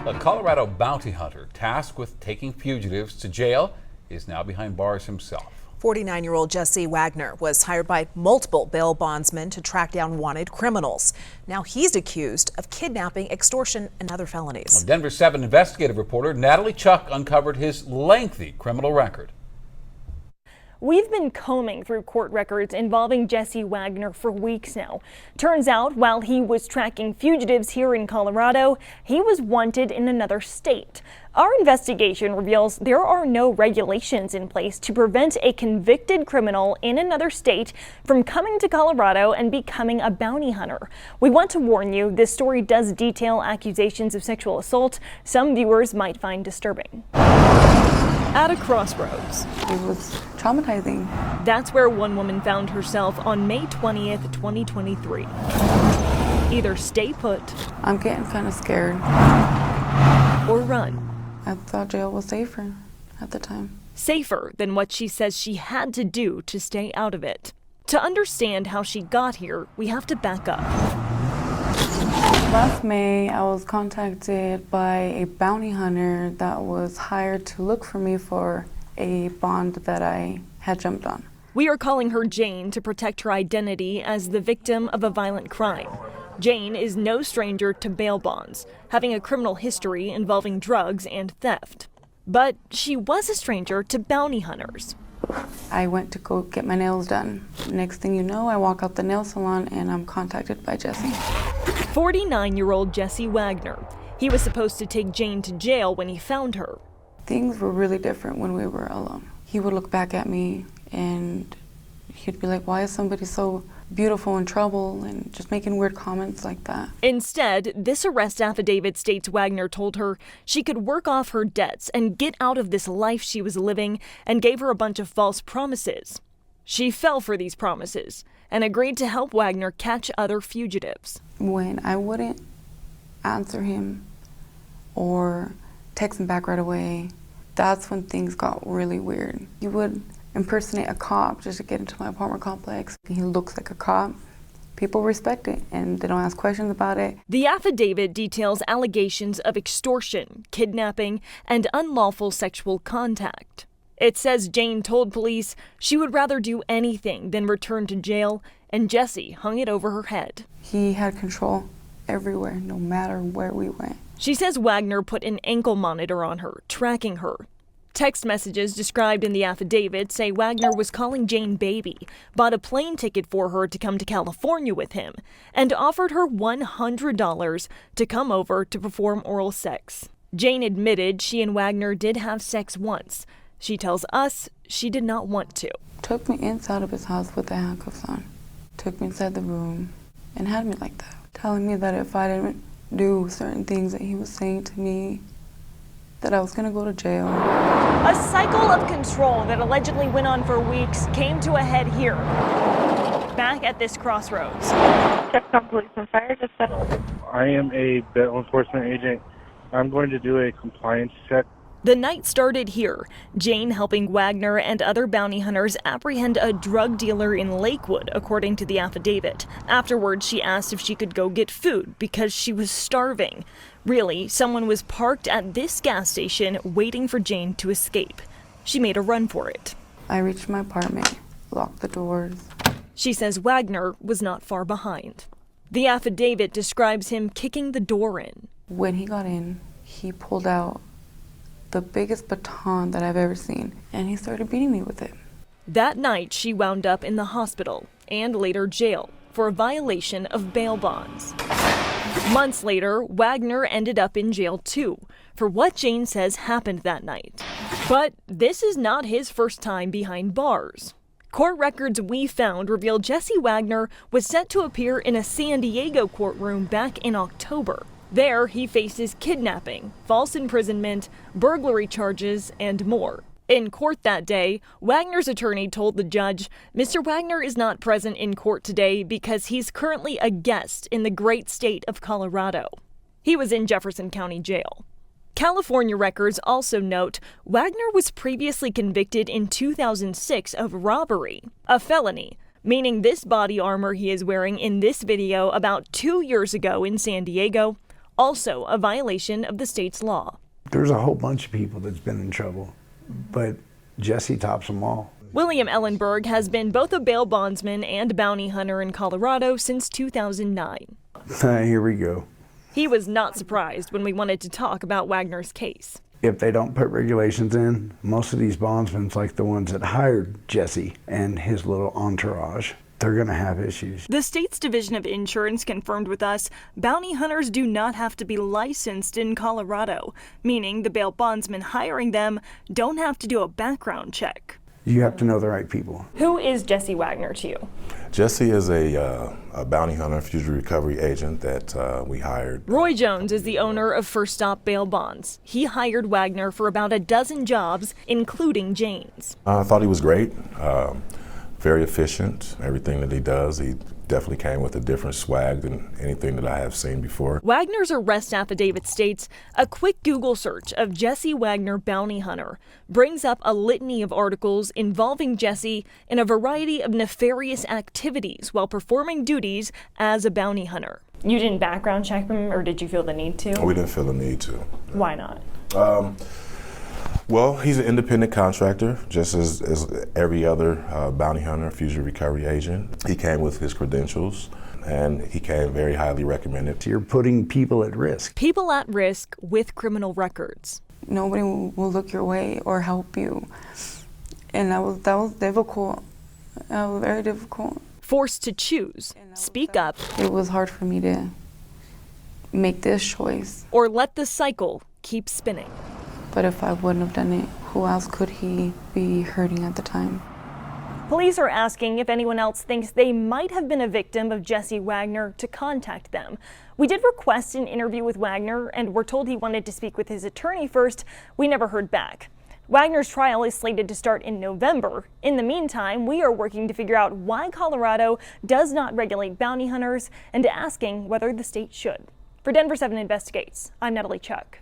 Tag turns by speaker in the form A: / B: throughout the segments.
A: A Colorado bounty hunter tasked with taking fugitives to jail is now behind bars himself.
B: 49-year-old Jesse Wagner was hired by multiple bail bondsmen to track down wanted criminals. Now he's accused of kidnapping, extortion, and other felonies.
A: Well, Denver 7 investigative reporter Natalie Chuck uncovered his lengthy criminal record.
C: We've been combing through court records involving Jesse Wagner for weeks now. Turns out, while he was tracking fugitives here in Colorado, he was wanted in another state. Our investigation reveals there are no regulations in place to prevent a convicted criminal in another state from coming to Colorado and becoming a bounty hunter. We want to warn you, this story does detail accusations of sexual assault some viewers might find disturbing. At a crossroads.
D: It was traumatizing.
C: That's where one woman found herself on May 20th, 2023. Either stay put.
D: I'm getting kind of scared.
C: Or run.
D: I thought jail was safer at the time.
C: Safer than what she says she had to do to stay out of it. To understand how she got here, we have to back up.
D: Last May, I was contacted by a bounty hunter that was hired to look for me for a bond that I had jumped on.
C: We are calling her Jane to protect her identity as the victim of a violent crime. Jane is no stranger to bail bonds, having a criminal history involving drugs and theft. But she was a stranger to bounty hunters.
D: I went to go get my nails done. Next thing you know, I walk out the nail salon and I'm contacted by Jesse.
C: 49-year-old Jesse Wagner. He was supposed to take Jane to jail when he found her.
D: Things were really different when we were alone. He would look back at me and he'd be like, why is somebody so beautiful in trouble, and just making weird comments like that.
C: Instead, this arrest affidavit states Wagner told her she could work off her debts and get out of this life she was living, and gave her a bunch of false promises. She fell for these promises and agreed to help Wagner catch other fugitives.
D: When I wouldn't answer him or text him back right away, that's when things got really weird. He would impersonate a cop just to get into my apartment complex. He looks like a cop. People respect it and they don't ask questions about it.
C: The affidavit details allegations of extortion, kidnapping, and unlawful sexual contact. It says Jane told police she would rather do anything than return to jail, and Jesse hung it over her head.
D: He had control everywhere, no matter where we went.
C: She says Wagner put an ankle monitor on her, tracking her. Text messages described in the affidavit say Wagner was calling Jane baby, bought a plane ticket for her to come to California with him, and offered her $100 to come over to perform oral sex. Jane admitted she and Wagner did have sex once. She tells us she did not want to.
D: Took me inside of his house with the handcuffs on. Took me inside the room and had me like that, telling me that if I didn't do certain things that he was saying to me, that I was gonna go to jail.
C: A cycle of control that allegedly went on for weeks came to a head here, back at this crossroads.
E: Check on police and fire, just settled. I am a bail enforcement agent. I'm going to do a compliance check.
C: The night started here, Jane helping Wagner and other bounty hunters apprehend a drug dealer in Lakewood, according to the affidavit. Afterwards, she asked if she could go get food because she was starving. Really, someone was parked at this gas station waiting for Jane to escape. She made a run for it.
D: I reached my apartment, locked the doors.
C: She says Wagner was not far behind. The affidavit describes him kicking the door in.
D: When he got in, he pulled out the biggest baton that I've ever seen, and he started beating me with it.
C: That night, she wound up in the hospital and later jail for a violation of bail bonds. Months later, Wagner ended up in jail too for what Jane says happened that night. But this is not his first time behind bars. Court records we found reveal Jesse Wagner was set to appear in a San Diego courtroom back in October. There, he faces kidnapping, false imprisonment, burglary charges, and more. In court that day, Wagner's attorney told the judge, Mr. Wagner is not present in court today because he's currently a guest in the great state of Colorado. He was in Jefferson County Jail. California records also note Wagner was previously convicted in 2006 of robbery, a felony, meaning this body armor he is wearing in this video about 2 years ago in San Diego also a violation of the state's law.
F: There's a whole bunch of people that's been in trouble, but Jesse tops them all.
C: William Ellenberg has been both a bail bondsman and bounty hunter in Colorado since 2009.
F: Here we go.
C: He was not surprised when we wanted to talk about Wagner's case.
F: If they don't put regulations in, most of these bondsmen, like the ones that hired Jesse and his little entourage, they're going to have issues.
C: The state's Division of Insurance confirmed with us bounty hunters do not have to be licensed in Colorado, meaning the bail bondsmen hiring them don't have to do a background check.
F: You have to know the right people.
C: Who is Jesse Wagner to you?
G: Jesse is a bounty hunter, fugitive recovery agent that we hired.
C: Roy Jones is the owner of First Stop Bail Bonds. He hired Wagner for about a dozen jobs, including Jane's.
G: I thought he was great, very efficient. Everything that he does, he definitely came with a different swag than anything that I have seen before.
C: Wagner's arrest affidavit states, a quick Google search of Jesse Wagner bounty hunter brings up a litany of articles involving Jesse in a variety of nefarious activities while performing duties as a bounty hunter. You didn't background check him, or did you feel the need to?
G: We didn't feel the need to.
C: Why not?
G: Well, he's an independent contractor, just as every other bounty hunter, fugitive recovery agent. He came with his credentials, and he came very highly recommended.
F: You're putting people at risk.
C: People at risk with criminal records.
D: Nobody will look your way or help you. And that was difficult. That was very difficult.
C: Forced to choose, speak up,
D: It was hard for me to make this choice.
C: or let the cycle keep spinning.
D: But if I wouldn't have done it, who else could he be hurting at the time?
C: Police are asking if anyone else thinks they might have been a victim of Jesse Wagner to contact them. We did request an interview with Wagner and were told he wanted to speak with his attorney first. We never heard back. Wagner's trial is slated to start in November. In the meantime, we are working to figure out why Colorado does not regulate bounty hunters and asking whether the state should. For Denver 7 Investigates, I'm Natalie Chuck.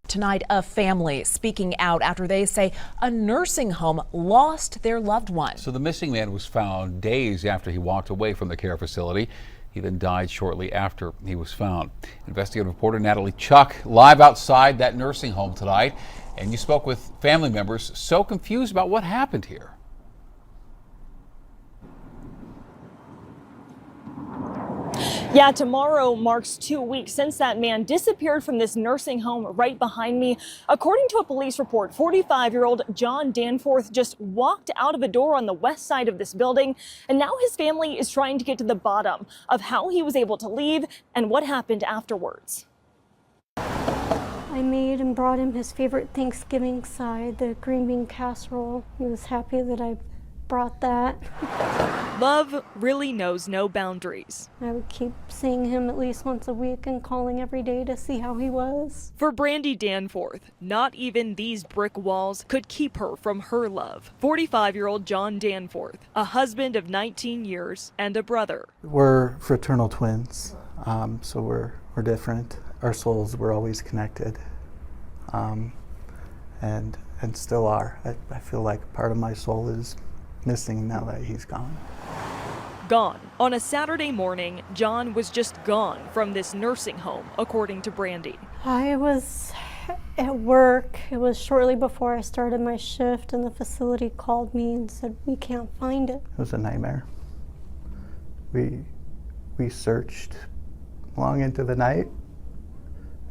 B: Tonight, a family speaking out after they say a nursing home lost their loved one.
A: So the missing man was found days after he walked away from the care facility. He then died shortly after he was found. Investigative reporter Natalie Chuck live outside that nursing home tonight. And you spoke with family members so confused about what happened here.
C: Yeah, tomorrow marks 2 weeks since that man disappeared from this nursing home right behind me. According to a police report, 45-year-old John Danforth just walked out of a door on the west side of this building, and now his family is trying to get to the bottom of how he was able to leave and what happened afterwards.
H: I made and brought him his favorite Thanksgiving side, the green bean casserole. He was happy that I brought that.
C: Love really knows no boundaries.
H: I would keep seeing him at least once a week and calling every day to see how he was.
C: For Brandy Danforth, not even these brick walls could keep her from her love. 45-year-old John Danforth, a husband of 19 years and a brother.
I: We're fraternal twins, so we're different. Our souls were always connected, and still are. I feel like part of my soul is missing now that he's gone.
C: Gone. On a Saturday morning, John was just gone from this nursing home, according to Brandy.
H: I was at work. It was shortly before I started my shift, and the facility called me and said, "We can't find it."
I: It was a nightmare. We searched long into the night,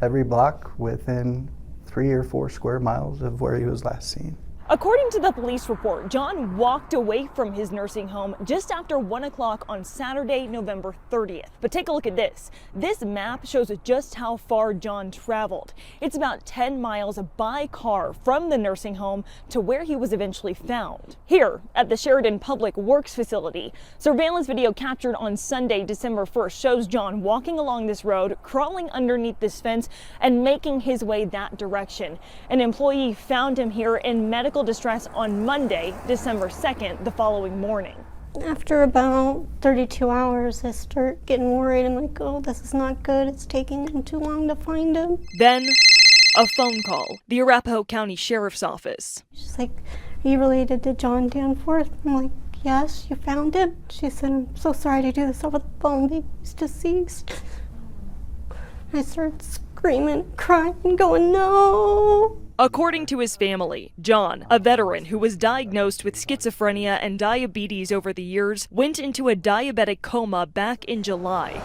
I: every block within 3 or 4 square miles of where he was last seen.
C: According to the police report, John walked away from his nursing home just after 1 o'clock on Saturday, November 30th. But take a look at this. This map shows just how far John traveled. It's about 10 miles by car from the nursing home to where he was eventually found. Here at the Sheridan Public Works facility, surveillance video captured on Sunday, December 1st shows John walking along this road, crawling underneath this fence, and making his way that direction. An employee found him here in medical distress on Monday, December 2nd, the following morning.
H: After about 32 hours, I start getting worried. I'm like, oh, this is not good. It's taking him too long to find him.
C: Then, a phone call. The Arapahoe County Sheriff's Office.
H: She's like, "Are you related to John Danforth?" I'm like, "Yes, you found him?" She said, "I'm so sorry to do this over the phone, but he's deceased." I started screaming, crying, going, no.
C: According to his family, John, a veteran who was diagnosed with schizophrenia and diabetes over the years, went into a diabetic coma back in July.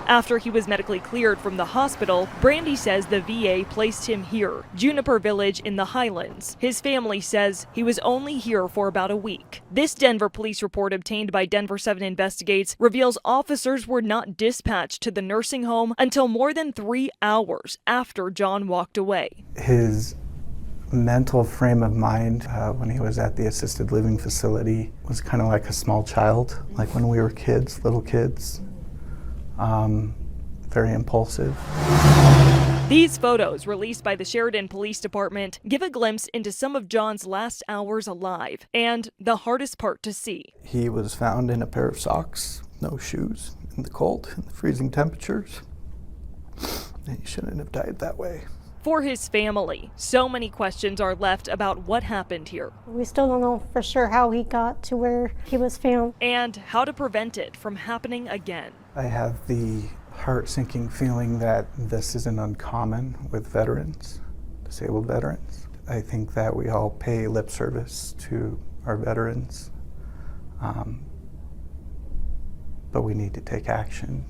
C: After he was medically cleared from the hospital, Brandy says the VA placed him here, Juniper Village in the Highlands. His family says he was only here for about a week. This Denver police report obtained by Denver 7 Investigates reveals officers were not dispatched to the nursing home until more than 3 hours after John walked away.
I: His mental frame of mind when he was at the assisted living facility was kind of like a small child, like when we were kids, little kids. Very impulsive.
C: These photos, released by the Sheridan Police Department, give a glimpse into some of John's last hours alive, and the hardest part to see.
I: He was found in a pair of socks, no shoes, in the cold, in the freezing temperatures. And he shouldn't have died that way.
C: For his family, so many questions are left about what happened here.
H: We still don't know for sure how he got to where he was found.
C: And how to prevent it from happening again.
I: I have the heart-sinking feeling that this isn't uncommon with veterans, disabled veterans. I think that we all pay lip service to our veterans, but we need to take action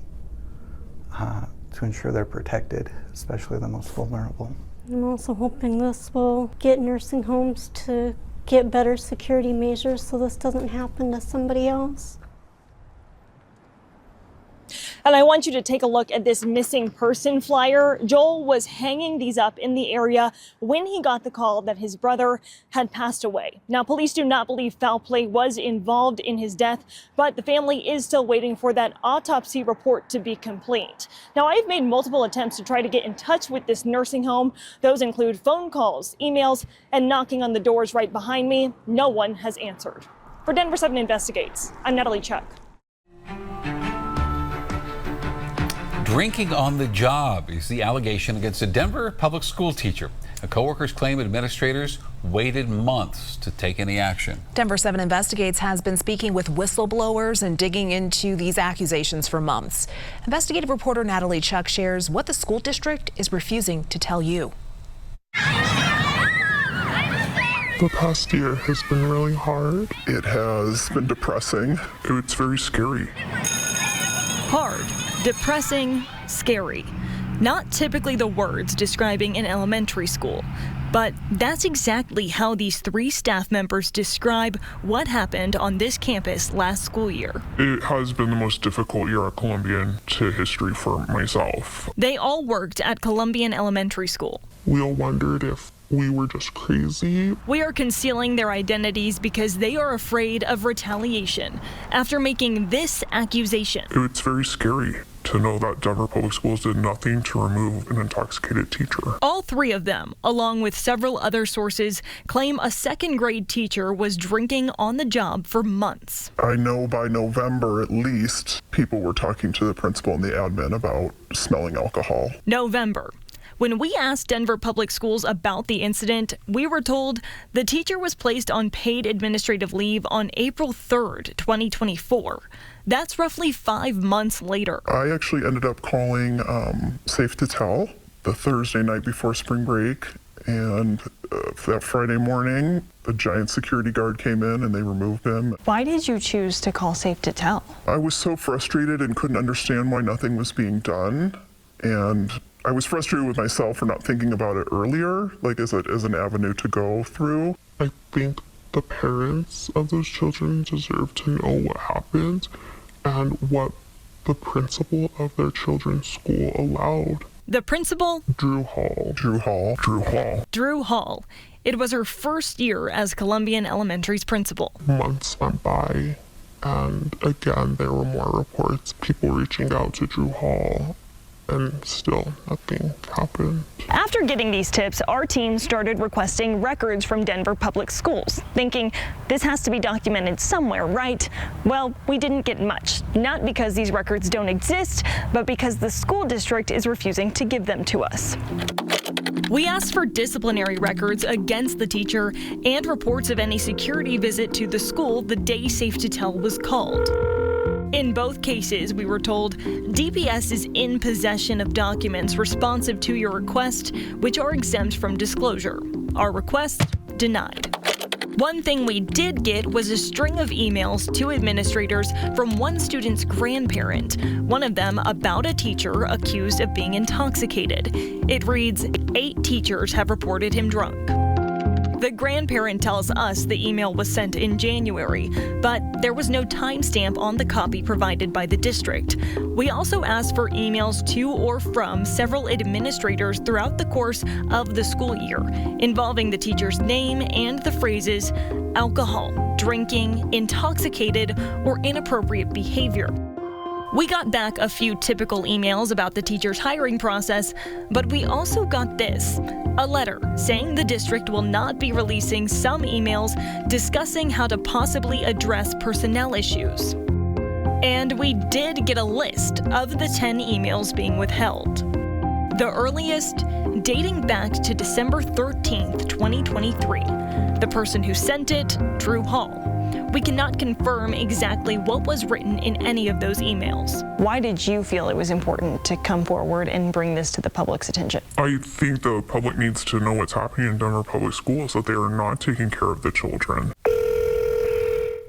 I: to ensure they're protected, especially the most vulnerable.
H: I'm also hoping this will get nursing homes to get better security measures so this doesn't happen to somebody else.
C: And I want you to take a look at this missing person flyer. Joel was hanging these up in the area when he got the call that his brother had passed away. Now, police do not believe foul play was involved in his death, but the family is still waiting for that autopsy report to be complete. Now, I've made multiple attempts to try to get in touch with this nursing home. Those include phone calls, emails, and knocking on the doors right behind me. No one has answered. For Denver 7 Investigates, I'm Natalie Chuck.
A: Drinking on the job is the allegation against a Denver public school teacher. Coworkers claim administrators waited months to take any action.
B: Denver 7 Investigates has been speaking with whistleblowers and digging into these accusations for months. Investigative reporter Natalie Chuck shares what the school district is refusing to tell you.
J: The past year has been really hard. It has been depressing. It's very scary.
C: Hard, depressing, scary. Not typically the words describing an elementary school, but that's exactly how these 3 staff members describe what happened on this campus last school year.
J: It has been the most difficult year at Columbian to history for myself.
C: They all worked at Columbian Elementary School.
J: We all wondered if we were just crazy.
C: We are concealing their identities because they are afraid of retaliation after making this accusation.
J: It's very scary to know that Denver Public Schools did nothing to remove an intoxicated teacher.
C: All 3 of them, along with several other sources, claim a 2nd grade teacher was drinking on the job for months.
J: I know by November at least, people were talking to the principal and the admin about smelling alcohol.
C: November. When we asked Denver Public Schools about the incident, we were told the teacher was placed on paid administrative leave on April 3rd, 2024. That's roughly 5 months later.
J: I actually ended up calling Safe to Tell the Thursday night before spring break, and that Friday morning, a giant security guard came in and they removed him.
K: Why did you choose to call Safe to Tell?
J: I was so frustrated and couldn't understand why nothing was being done, and I was frustrated with myself for not thinking about it earlier, like as an avenue to go through. I think the parents of those children deserve to know what happened and what the principal of their children's school allowed.
C: The principal?
J: Drew Hall.
C: Drew Hall. It was her first year as Columbian Elementary's principal.
J: Months went by, and again, there were more reports, people reaching out to Drew Hall, and still nothing happened.
C: After getting these tips, our team started requesting records from Denver Public Schools, thinking this has to be documented somewhere, right? Well, we didn't get much, not because these records don't exist, but because the school district is refusing to give them to us. We asked for disciplinary records against the teacher and reports of any security visit to the school the day Safe to Tell was called. In both cases, we were told, DPS is in possession of documents responsive to your request, which are exempt from disclosure. Our request denied. One thing we did get was a string of emails to administrators from one student's grandparent, one of them about a teacher accused of being intoxicated. It reads, 8 teachers have reported him drunk. The grandparent tells us the email was sent in January, but there was no timestamp on the copy provided by the district. We also asked for emails to or from several administrators throughout the course of the school year, involving the teacher's name and the phrases alcohol, drinking, intoxicated, or inappropriate behavior. We got back a few typical emails about the teacher's hiring process, but we also got this, a letter saying the district will not be releasing some emails discussing how to possibly address personnel issues. And we did get a list of the 10 emails being withheld. The earliest dating back to December 13th, 2023. The person who sent it, Drew Hall. We cannot confirm exactly what was written in any of those emails.
K: Why did you feel it was important to come forward and bring this to the public's attention?
J: I think the public needs to know what's happening in Denver Public Schools, that they are not taking care of the children.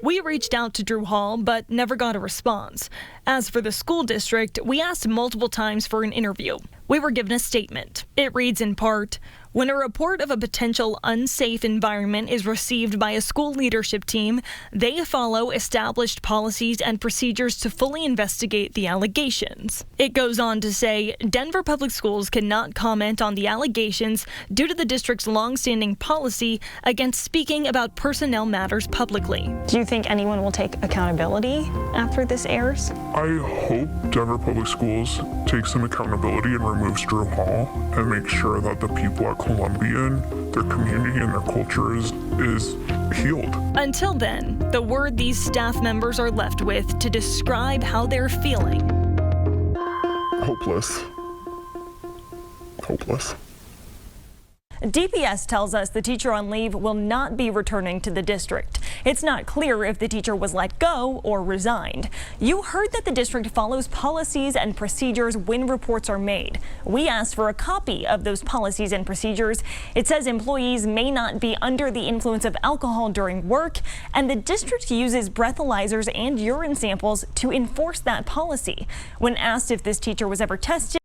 C: We reached out to Drew Hall, but never got a response. As for the school district, we asked multiple times for an interview. We were given a statement. It reads in part, when a report of a potential unsafe environment is received by a school leadership team, they follow established policies and procedures to fully investigate the allegations. It goes on to say, Denver Public Schools cannot comment on the allegations due to the district's longstanding policy against speaking about personnel matters publicly.
K: Do you think anyone will take accountability after this airs?
J: I hope Denver Public Schools takes some accountability and removes Drew Hall and makes sure that the people at Columbian, their community and their culture is healed.
C: Until then, the word these staff members are left with to describe how they're feeling.
J: Hopeless. Hopeless.
C: DPS tells us the teacher on leave will not be returning to the district. It's not clear if the teacher was let go or resigned. You heard that the district follows policies and procedures when reports are made. We asked for a copy of those policies and procedures. It says employees may not be under the influence of alcohol during work, and the district uses breathalyzers and urine samples to enforce that policy. When asked if this teacher was ever tested,